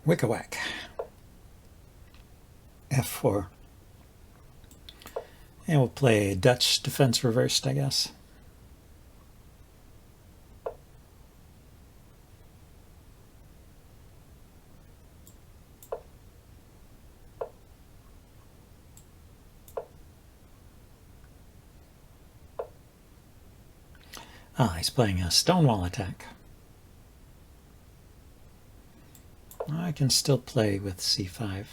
Wick-a-whack. F4. And we'll play Dutch defense reversed, I guess. Ah, he's playing a stonewall attack. I can still play with c5.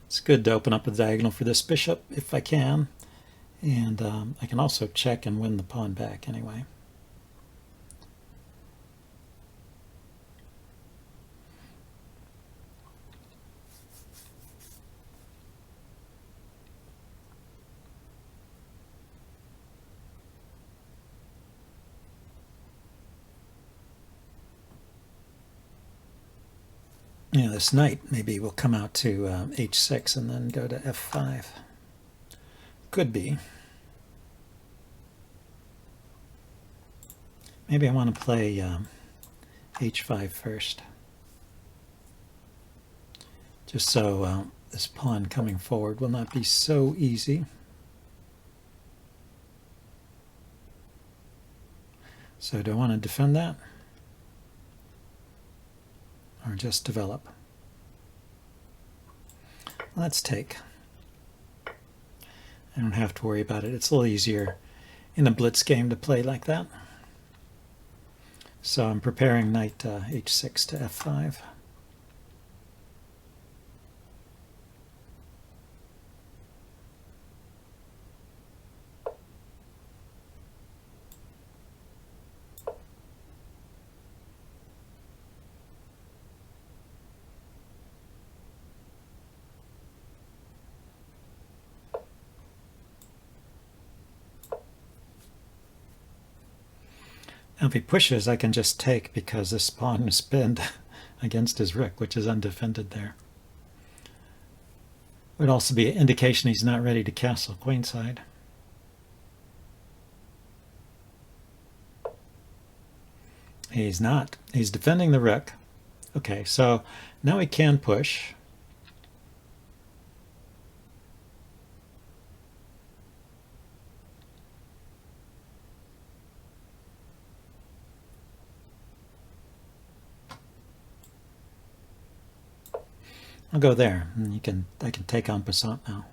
It's good to open up a diagonal for this bishop if I can. And I can also check and win the pawn back anyway. Yeah, this knight maybe will come out to h6 and then go to f5. Could be. Maybe I want to play h5 first. Just so this pawn coming forward will not be so easy. So do I want to defend that? Or just develop? Let's take. I don't have to worry about it. It's a little easier in a blitz game to play like that. So I'm preparing knight h6 to f5. Now if he pushes, I can just take because this pawn is pinned against his rook, which is undefended there. Would also be an indication he's not ready to castle queenside. He's not. He's defending the rook. Okay, so now he can push. I'll go there, and I can take en passant now.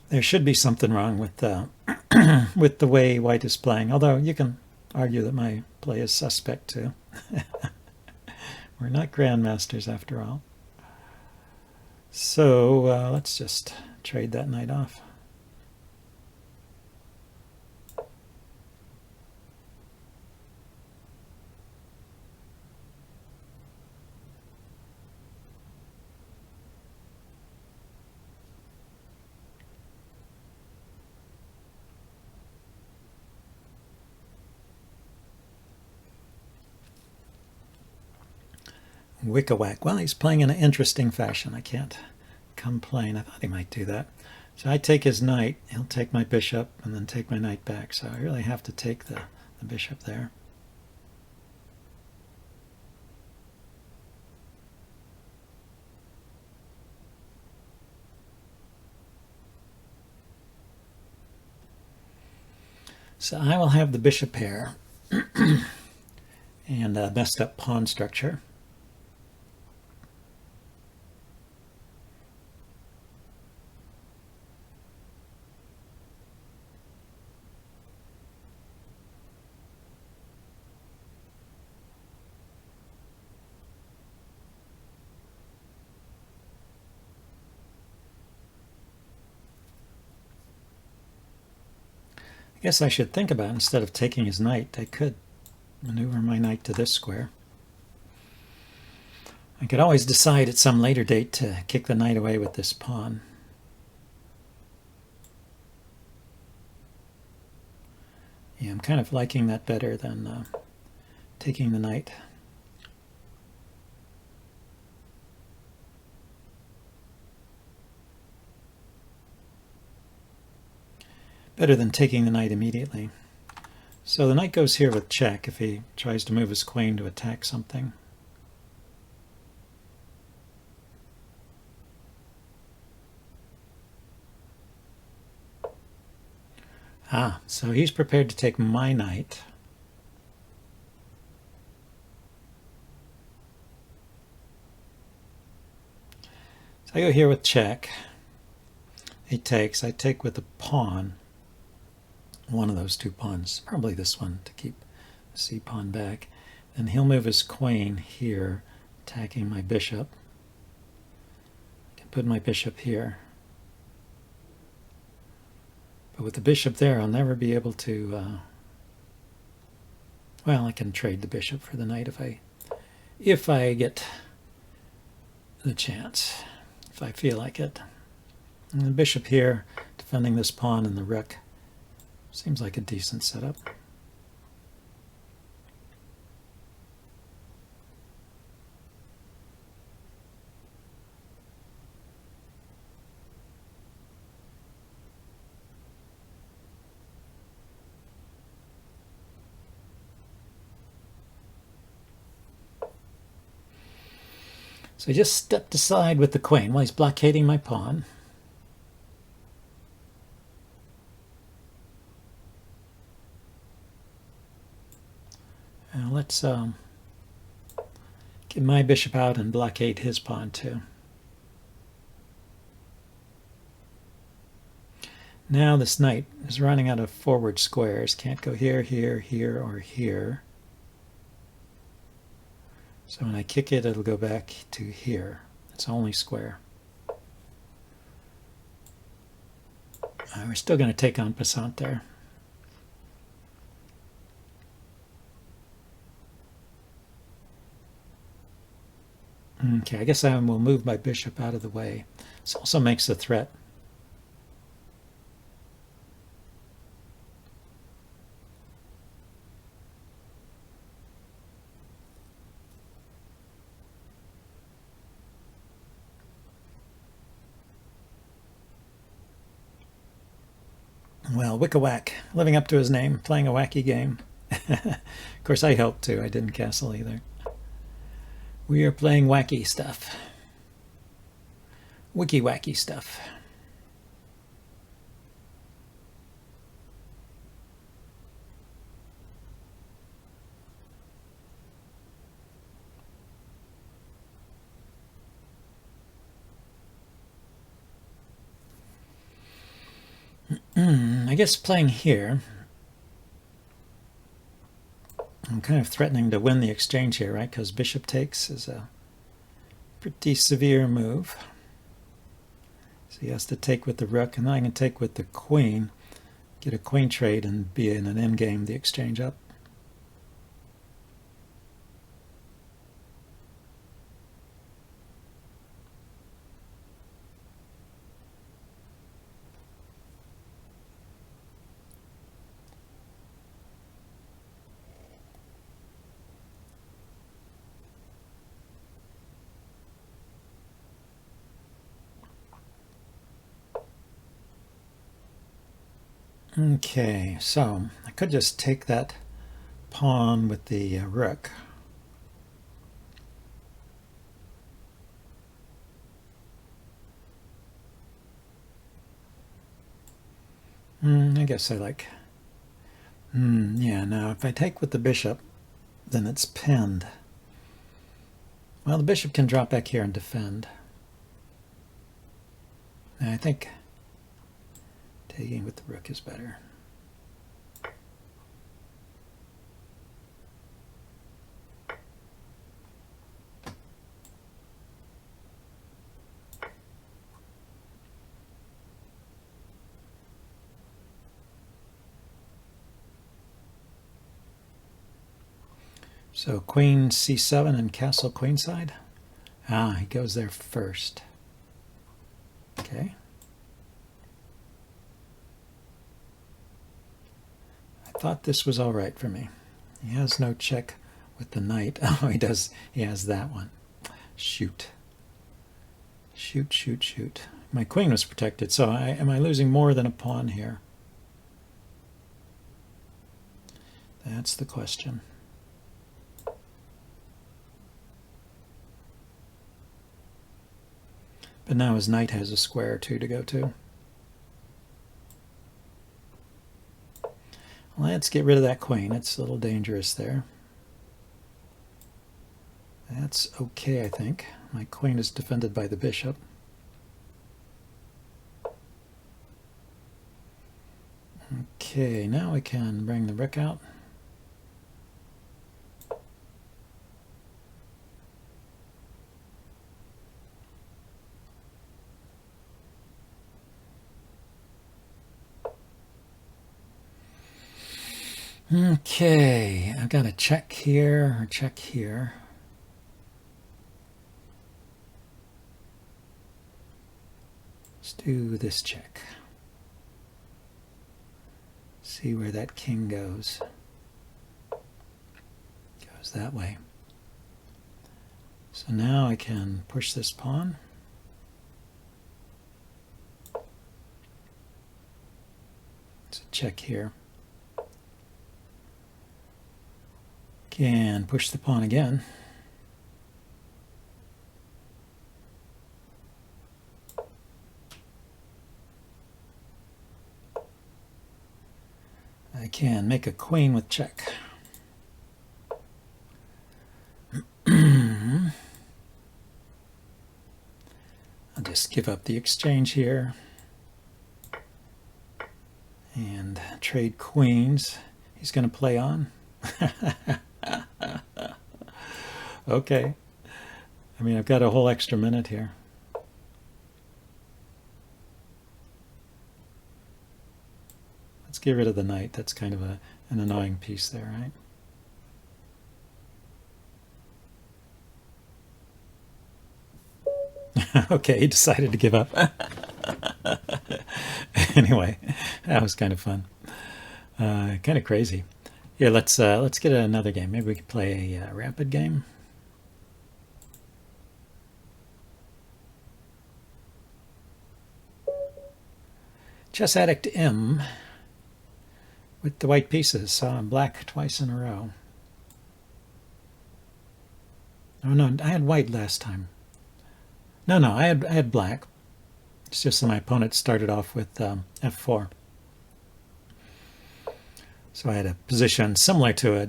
There should be something wrong with the with the way white is playing. Although you can argue that my play is suspect too. We're not grandmasters after all. So let's just trade that knight off. Wick-a-whack. Well, he's playing in an interesting fashion. I can't complain. I thought he might do that. So I take his knight. He'll take my bishop and then take my knight back. So I really have to take the bishop there. So I will have the bishop pair and a messed up pawn structure. I guess I should think about it. Instead of taking his knight, I could maneuver my knight to this square. I could always decide at some later date to kick the knight away with this pawn. Yeah, I'm kind of liking that better than taking the knight. Better than taking the knight immediately. So the knight goes here with check if he tries to move his queen to attack something. Ah, so he's prepared to take my knight. So I go here with check. He takes. I take with a pawn. One of those two pawns. Probably this one to keep the c pawn back. Then he'll move his queen here, attacking my bishop. I can put my bishop here. But with the bishop there, I'll never be able to... well, I can trade the bishop for the knight if I get the chance, if I feel like it. And the bishop here, defending this pawn and the rook, seems like a decent setup. So he just stepped aside with the queen while he's blockading my pawn. Now let's get my bishop out and blockade his pawn too. Now this knight is running out of forward squares. Can't go here, here, here, or here. So when I kick it, it'll go back to here. It's the only square. We're still going to take en passant there. Okay, I guess I will move my bishop out of the way. This also makes a threat. Well, Wick-a-Whack, living up to his name, playing a wacky game. Of course, I helped too. I didn't castle either. We are playing wacky stuff. Wicky-wacky stuff. I guess playing here, I'm kind of threatening to win the exchange here, right? Because bishop takes is a pretty severe move. So he has to take with the rook, and then I can take with the queen, get a queen trade, and be in an endgame the exchange up. Okay, so I could just take that pawn with the rook. I guess I like... yeah, now if I take with the bishop, then it's pinned. Well, the bishop can drop back here and defend. And I think taking with the rook is better. So queen c7 and castle queenside. Ah, he goes there first. Okay. I thought this was all right for me. He has no check with the knight. Oh, he does. He has that one. Shoot. Shoot, shoot, shoot. My queen was protected, so am I losing more than a pawn here? That's the question. But now his knight has a square or two to go to. Let's get rid of that queen. It's a little dangerous there. That's okay, I think. My queen is defended by the bishop. Okay, now we can bring the rook out. Okay, I've got a check here or check here. Let's do this check. See where that king goes. Goes that way. So now I can push this pawn. It's a check here. Can push the pawn again. I can make a queen with check. I'll just give up the exchange here and trade queens. He's going to play on. Okay. I mean, I've got a whole extra minute here. Let's get rid of the knight. That's kind of an annoying piece there, right? Okay, he decided to give up. Anyway, that was kind of fun. Kind of crazy. Here, let's get another game. Maybe we could play a rapid game. Chess Addict M with the white pieces. Saw black twice in a row. Oh no, I had white last time. No, I had black. It's just that my opponent started off with f4. So I had a position similar to a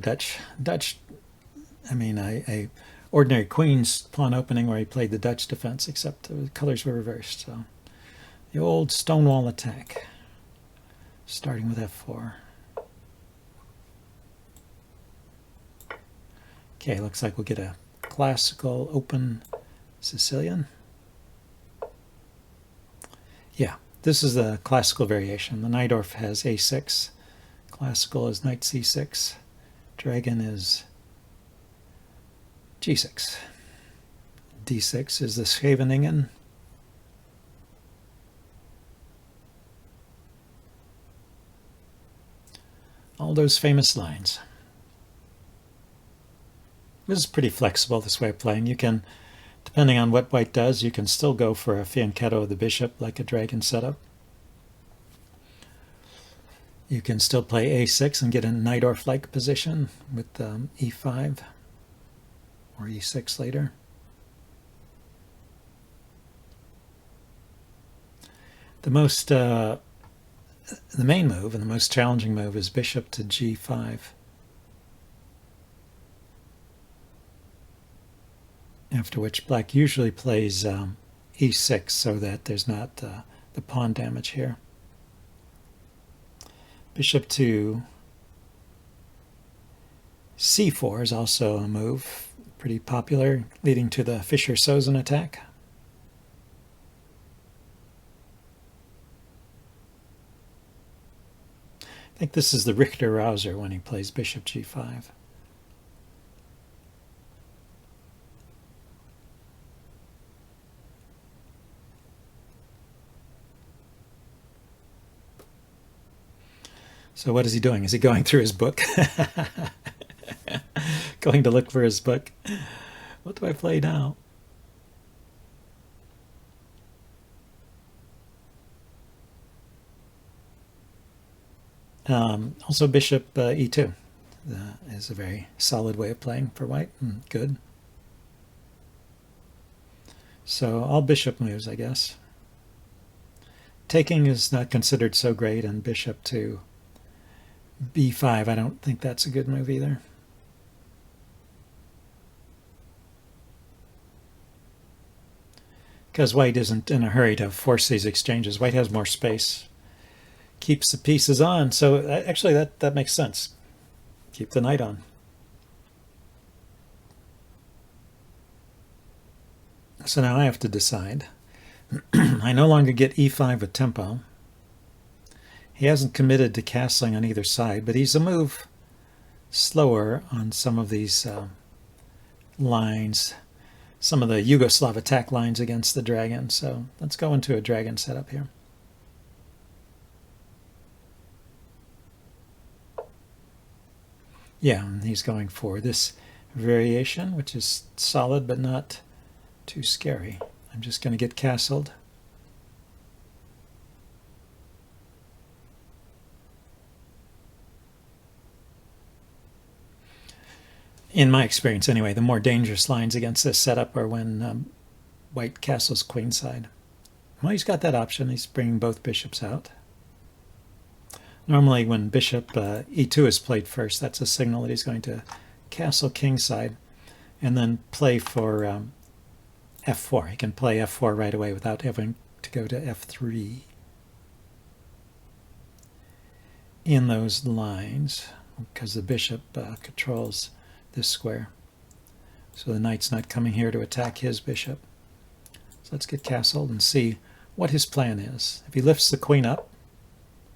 a ordinary queen's pawn opening where he played the Dutch defense, except the colors were reversed. So the old Stonewall attack, starting with f4. Okay, looks like we'll get a classical open Sicilian. Yeah, this is the classical variation. The Najdorf has a6. Classical is knight c6. Dragon is g6. d6 is the Scheveningen. All those famous lines. This is pretty flexible, this way of playing. You can, depending on what white does, you can still go for a fianchetto of the bishop like a dragon setup. You can still play a6 and get a Najdorf-like position with e5 or e6 later. The main move and the most challenging move is bishop to g5. After which black usually plays e6 so that there's not the pawn damage here. Bishop to c4 is also a move, pretty popular, leading to the Fischer-Sozin attack. I think this is the Richter-Rauser when he plays bishop g5. So what is he doing? Is he going through his book? Going to look for his book. What do I play now? Also bishop e2. is a very solid way of playing for white. Good. So all bishop moves, I guess. Taking is not considered so great, and bishop to b5, I don't think that's a good move either. Because white isn't in a hurry to force these exchanges. White has more space. Keeps the pieces on. So actually that makes sense. Keep the knight on. So now I have to decide. I no longer get e5 with tempo. He hasn't committed to castling on either side, but he's a move slower on some of these lines, some of the Yugoslav attack lines against the dragon. So let's go into a dragon setup here. Yeah, and he's going for this variation, which is solid but not too scary. I'm just going to get castled. In my experience, anyway, the more dangerous lines against this setup are when white castles queenside. Well, he's got that option. He's bringing both bishops out. Normally, when bishop e2 is played first, that's a signal that he's going to castle kingside and then play for f4. He can play f4 right away without having to go to f3 in those lines, because the bishop controls this square. So the knight's not coming here to attack his bishop. So let's get castled and see what his plan is. If he lifts the queen up,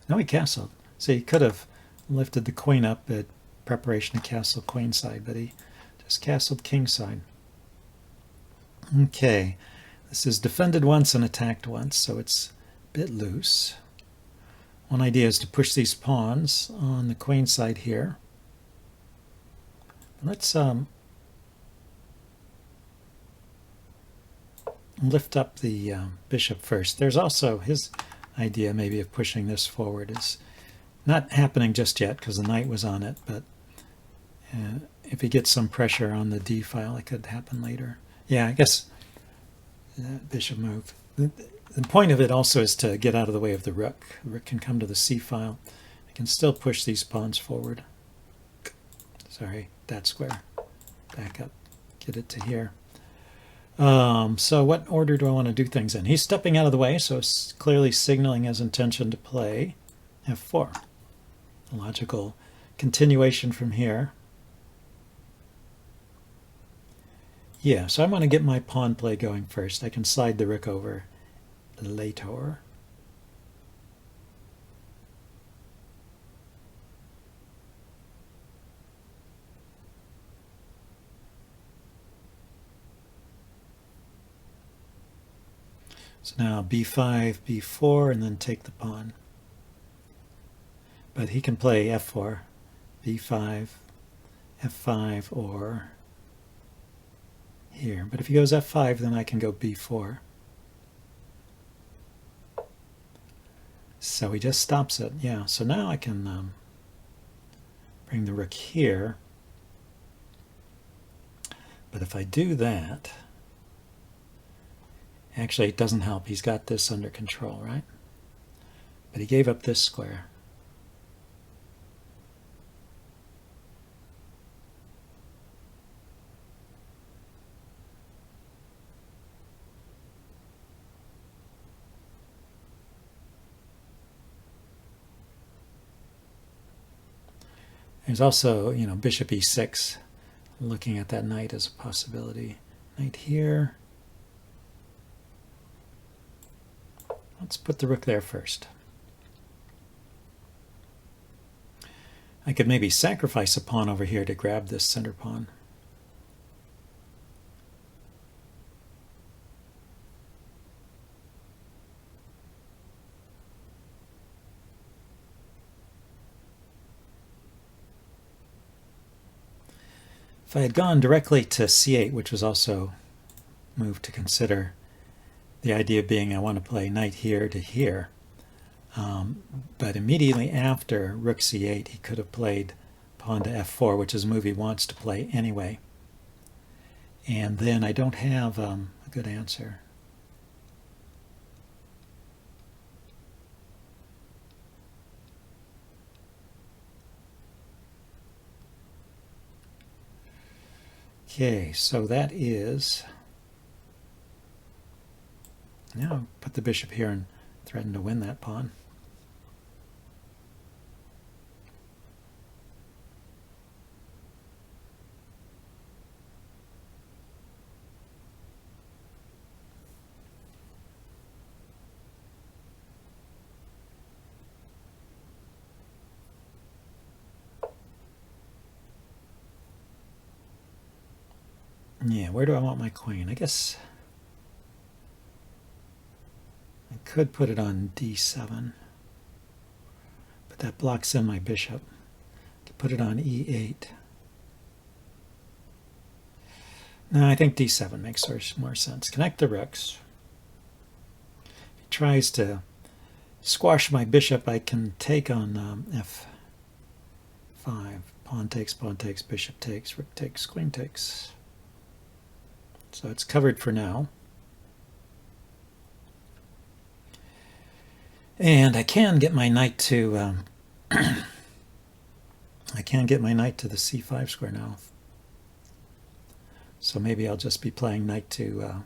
no, he castled. So he could have lifted the queen up at preparation to castle queenside, but he just castled kingside. Okay, this is defended once and attacked once, so it's a bit loose. One idea is to push these pawns on the queen side here. Let's lift up the bishop first. There's also his idea maybe of pushing this forward. Is not happening just yet because the knight was on it, but if he gets some pressure on the d file, it could happen later. Yeah, I guess bishop move. The point of it also is to get out of the way of the rook. The rook can come to the c file. I can still push these pawns forward. Sorry, that square. Back up. Get it to here. So what order do I want to do things in? He's stepping out of the way, so it's clearly signaling his intention to play f4. A logical continuation from here. Yeah, so I'm going to get my pawn play going first. I can slide the rook over later. So now b5, b4, and then take the pawn. But he can play f4, b5, f5, or here. But if he goes f5, then I can go b4. So he just stops it. Yeah, so now I can bring the rook here. But if I do that, actually it doesn't help. He's got this under control, right? But he gave up this square. There's also, bishop e6, looking at that knight as a possibility. Knight here. Let's put the rook there first. I could maybe sacrifice a pawn over here to grab this center pawn. If I had gone directly to c8, which was also a move to consider, the idea being I want to play knight here to here, but immediately after rook c8 he could have played pawn to f4, which is a move he wants to play anyway. And then I don't have a good answer. Okay, so that is... Now put the bishop here and threaten to win that pawn. Yeah, where do I want my queen? I guess I could put it on d7, but that blocks in my bishop. I could put it on e8. No, I think d7 makes more sense. Connect the rooks. If he tries to squash my bishop, I can take on f5. Pawn takes, bishop takes, rook takes, queen takes. So it's covered for now. And I can get my knight to I can get my knight to the c5 square now. So maybe I'll just be playing knight to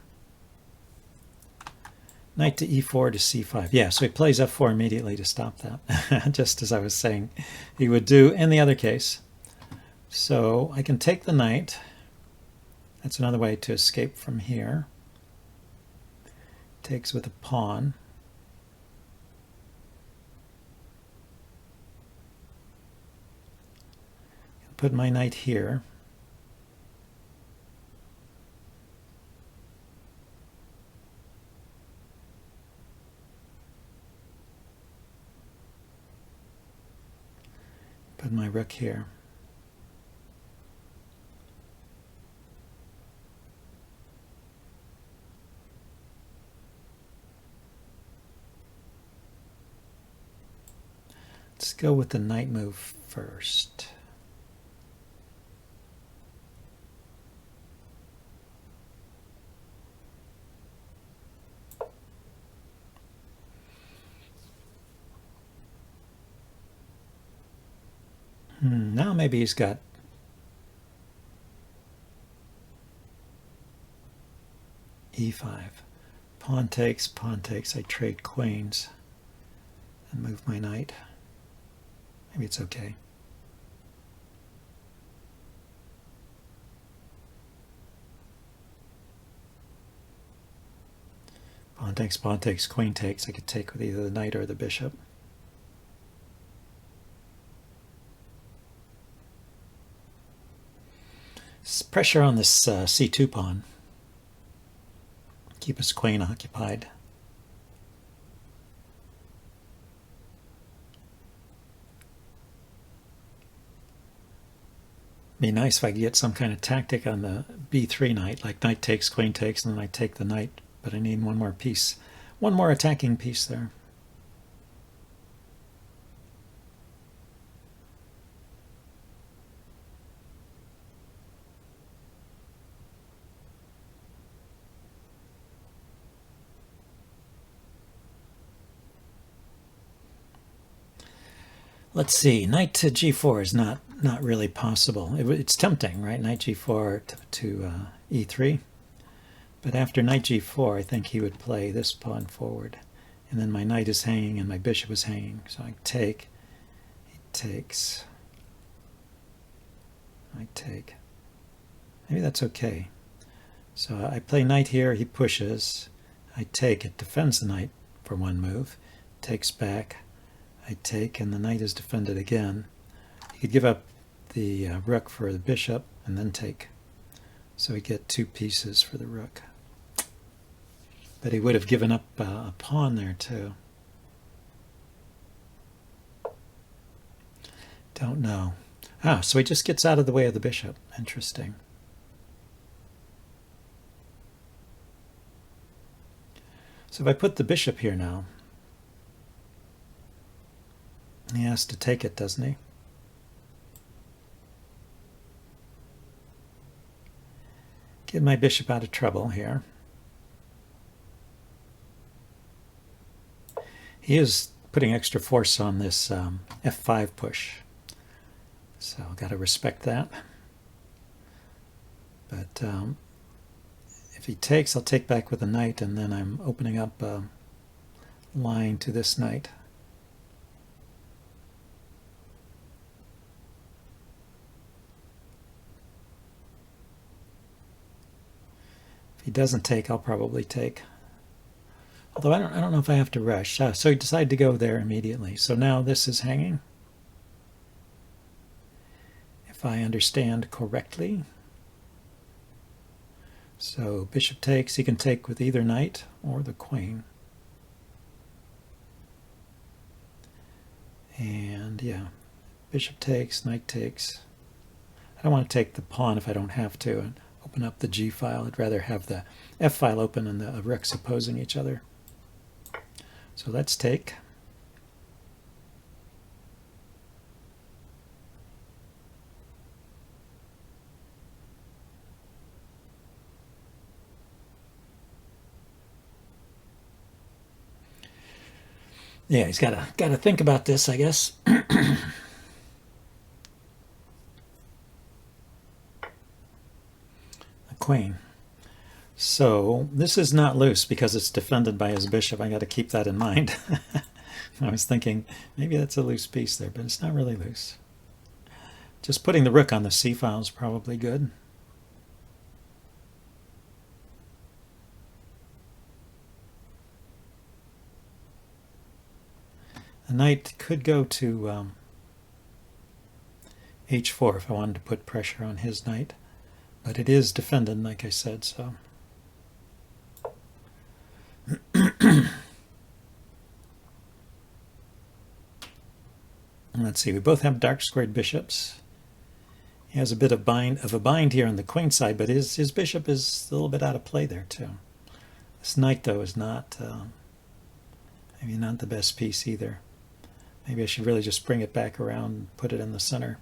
e4 to c5. Yeah, so he plays f4 immediately to stop that, just as I was saying he would do in the other case. So I can take the knight. That's another way to escape from here. Takes with a pawn. Put my knight here. Put my rook here. Let's go with the knight move first. Now maybe he's got e5. Pawn takes, I trade queens and move my knight. Maybe it's okay. Pawn takes, queen takes. I could take with either the knight or the bishop. Pressure on this c2 pawn. Keep his queen occupied. Be nice if I could get some kind of tactic on the b3 knight, like knight takes, queen takes, and then I take the knight, but I need one more piece, one more attacking piece there. Let's see, knight to g4 is not really possible. It's tempting, right? Knight g4 to e3. But after knight g4, I think he would play this pawn forward. And then my knight is hanging and my bishop is hanging. So I take, he takes, I take. Maybe that's okay. So I play knight here, he pushes. I take, it defends the knight for one move. Takes back. I take, and the knight is defended again. He could give up the rook for the bishop and then take. So we get two pieces for the rook. But he would have given up a pawn there too. Don't know. Ah, so he just gets out of the way of the bishop. Interesting. So if I put the bishop here now, he has to take it, doesn't he? get my bishop out of trouble here. He is putting extra force on this f5 push, so I've got to respect that. But if he takes, I'll take back with a knight, and then I'm opening up a line to this knight. If he doesn't take, I'll probably take. Although I don't know if I have to rush. So he decided to go there immediately. So now this is hanging, if I understand correctly. So bishop takes. He can take with either knight or the queen. And yeah, bishop takes, knight takes. I don't want to take the pawn if I don't have to and open up the G file. I'd rather have the F file open and the rooks opposing each other. So let's take. Yeah, he's got to think about this, I guess. The queen. So this is not loose because it's defended by his bishop. I got to keep that in mind. I was thinking maybe that's a loose piece there, but it's not really loose. Just putting the rook on the C file is probably good. The knight could go to h4 if I wanted to put pressure on his knight, but it is defended, like I said, so. Let's see, we both have dark squared bishops. He has a bit of a bind here on the queen side, but his bishop is a little bit out of play there too. This knight, though, is not maybe not the best piece either. Maybe I should really just bring it back around and put it in the center.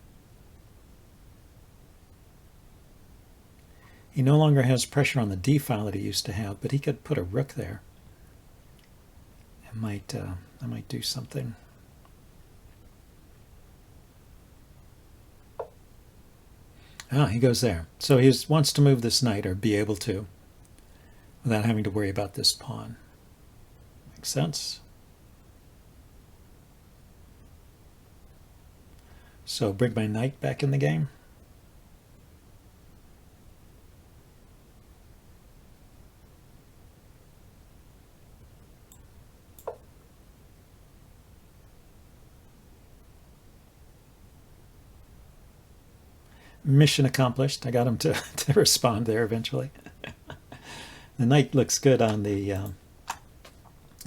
He no longer has pressure on the D file that he used to have, but he could put a rook there. I might do something. Ah, he goes there. So he wants to move this knight, or be able to, without having to worry about this pawn. Makes sense? So bring my knight back in the game. Mission accomplished. I got him to respond there eventually. The knight looks good on the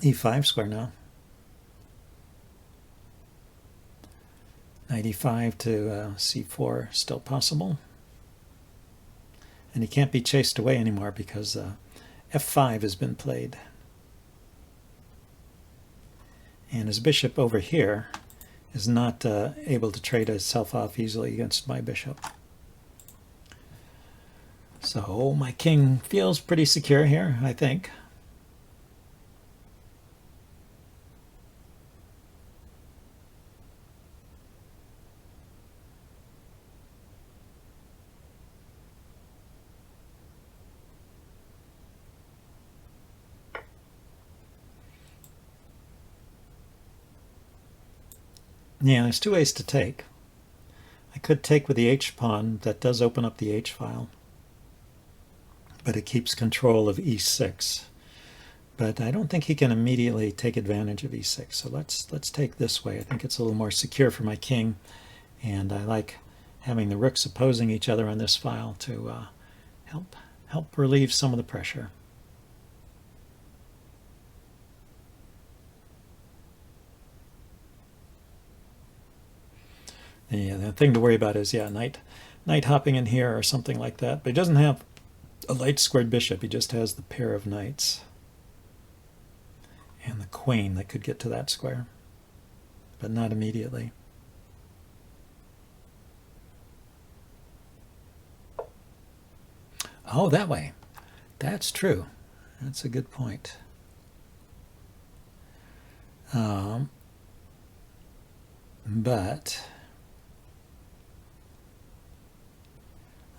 e5 square now. Knight e5 to c4 still possible. And he can't be chased away anymore because f5 has been played. And his bishop over here is not able to trade itself off easily against my bishop. So my king feels pretty secure here, I think. Yeah, there's two ways to take. I could take with the H pawn. That does open up the H file, but it keeps control of e6. But I don't think he can immediately take advantage of e6. So let's take this way. I think it's a little more secure for my king, and I like having the rooks opposing each other on this file to help relieve some of the pressure. The thing to worry about is, yeah, knight hopping in here or something like that. But he doesn't have a light squared bishop. He just has the pair of knights and the queen that could get to that square, but not immediately. Oh, that way. That's true. That's a good point. But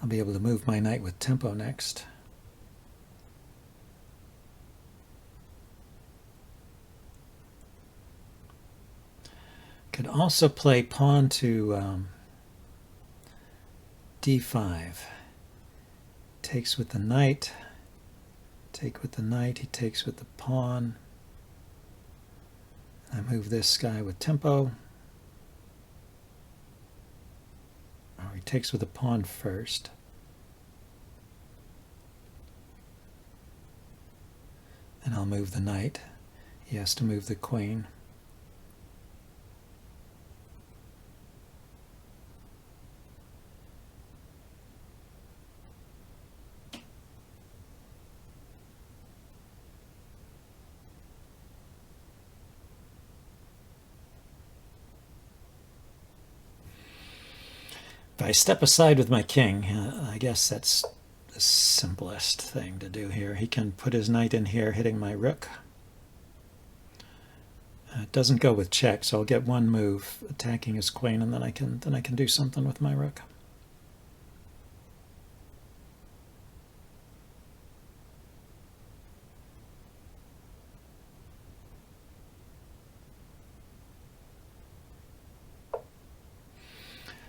I'll be able to move my knight with tempo next. Could also play pawn to d5. Takes with the knight. Take with the knight. He takes with the pawn. I move this guy with tempo. Oh, he takes with the pawn first. And I'll move the knight. He has to move the queen. If I step aside with my king, I guess that's the simplest thing to do here. He can put his knight in here, hitting my rook. It doesn't go with check, so I'll get one move attacking his queen, and then I can do something with my rook.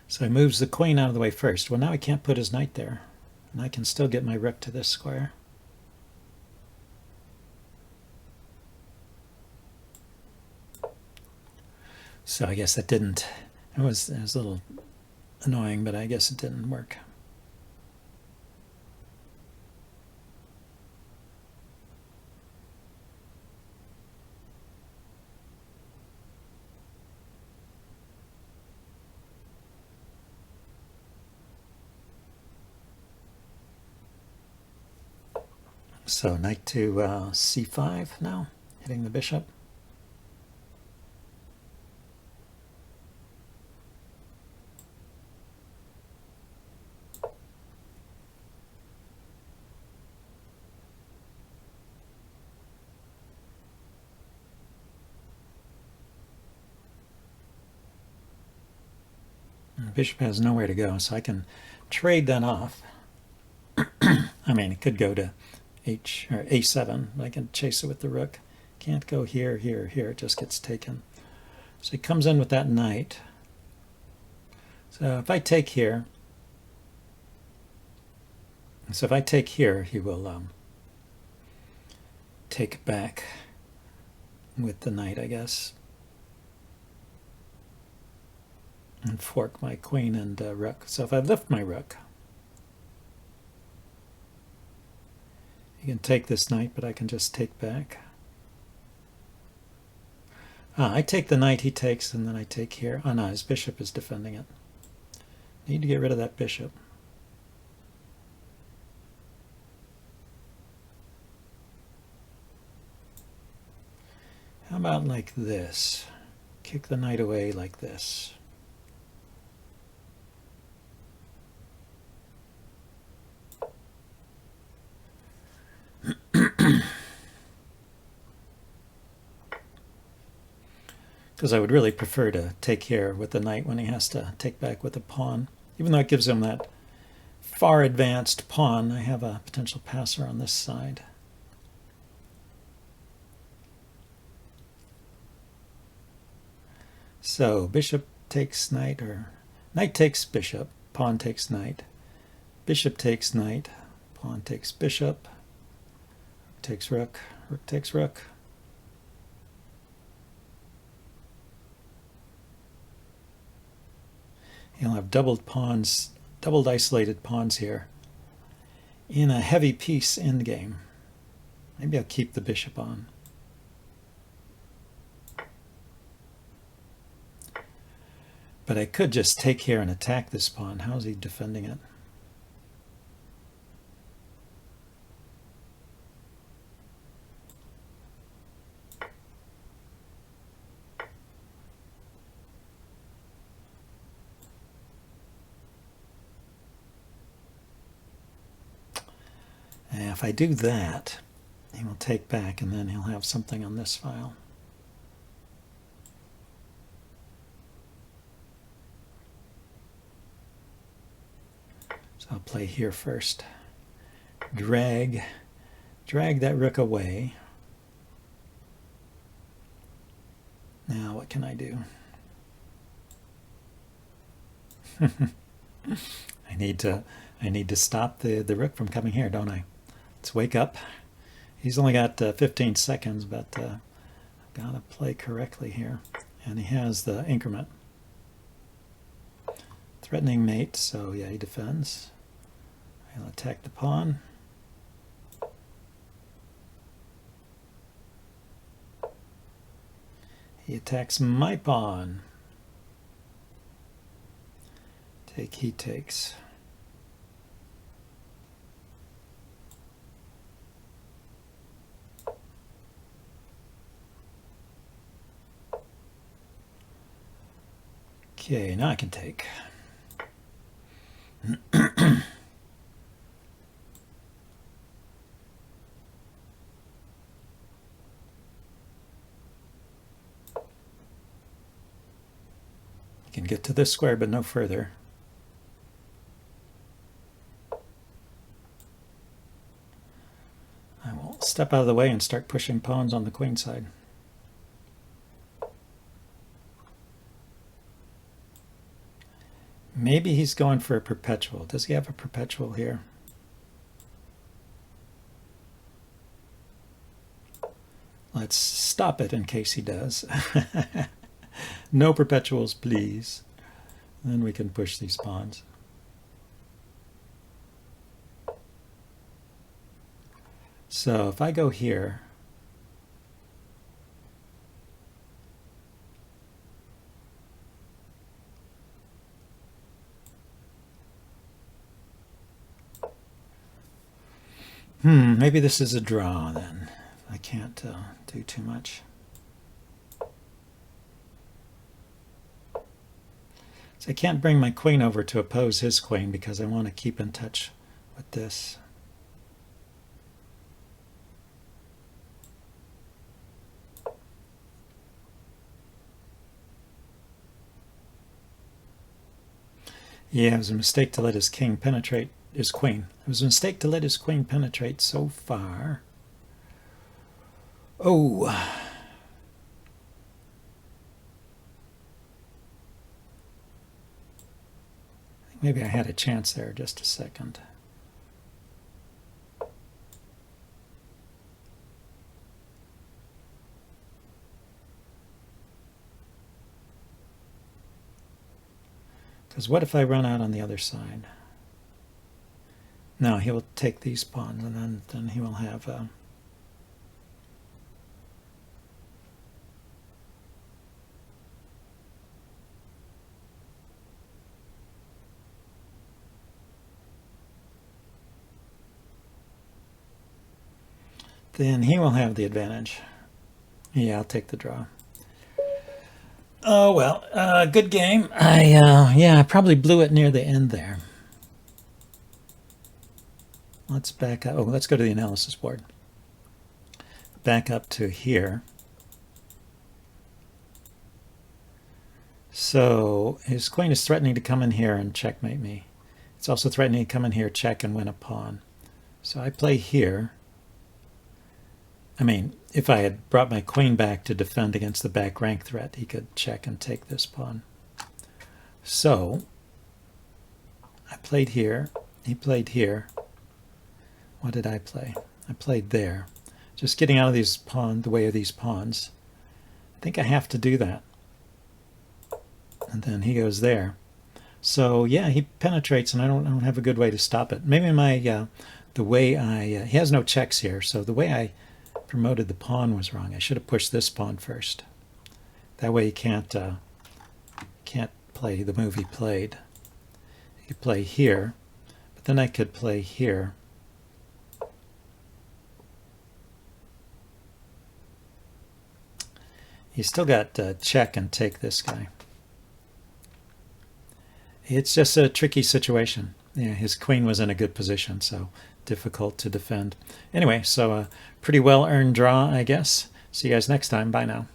So he moves the queen out of the way first. Well, now he can't put his knight there, and I can still get my rook to this square. So I guess that didn't, it was a little annoying, but I guess it didn't work. So knight to c5 now, hitting the bishop. And the bishop has nowhere to go, so I can trade that off. I mean, it could go to h or a7. I can chase it with the rook. Can't go here, here, here. It just gets taken. So he comes in with that knight. So if I take here, he will take back with the knight, I guess, and fork my queen and rook. So if I lift my rook, he can take this knight, but I can just take back. I take the knight, he takes, and then I take here. Oh no, his bishop is defending it. Need to get rid of that bishop. How about like this? Kick the knight away like this. Because I would really prefer to take here with the knight when he has to take back with a pawn. Even though it gives him that far advanced pawn, I have a potential passer on this side. So bishop takes knight, or knight takes bishop, pawn takes knight, bishop takes knight, pawn takes bishop, rook takes rook, rook takes rook. He'll have doubled pawns, doubled isolated pawns here in a heavy piece endgame. Maybe I'll keep the bishop on. But I could just take here and attack this pawn. How is he defending it? Now if I do that, he will take back, and then he'll have something on this file. So I'll play here first. Drag that rook away. Now what can I do? I need to stop the rook from coming here, don't I? Let's wake up. He's only got 15 seconds, but I've got to play correctly here. And he has the increment. Threatening mate, so yeah, he defends. I'll attack the pawn. He attacks my pawn. Take, he takes. Okay, now I can take. I can get to this square, but no further. I will step out of the way and start pushing pawns on the queen side. Maybe he's going for a perpetual. Does he have a perpetual here? Let's stop it in case he does. No perpetuals, please. Then we can push these pawns. So if I go here, maybe this is a draw then. I can't do too much. So I can't bring my queen over to oppose his queen because I want to keep in touch with this. Yeah, it was a mistake to let his king penetrate his queen. It was a mistake to let his queen penetrate so far. Oh. Maybe I had a chance there, just a second. Because what if I run out on the other side? No, he will take these pawns, and then he will have then he will have the advantage. Yeah, I'll take the draw. Oh well, good game. I probably blew it near the end there. Let's back up. Oh, let's go to the analysis board. Back up to here. So his queen is threatening to come in here and checkmate me. It's also threatening to come in here, check, and win a pawn. So I play here. I mean, if I had brought my queen back to defend against the back rank threat, he could check and take this pawn. So I played here. He played here. What did I play? I played there. Just getting out of these the way of these pawns. I think I have to do that. And then he goes there. So yeah, he penetrates, and I don't have a good way to stop it. Maybe the way he has no checks here, so the way I promoted the pawn was wrong. I should have pushed this pawn first. That way he can't play the move he played. He could play here, but then I could play here. He's still got check and take this guy. It's just a tricky situation. yeah, his queen was in a good position, so difficult to defend. Anyway, so a pretty well earned draw, I guess. See you guys next time. Bye now.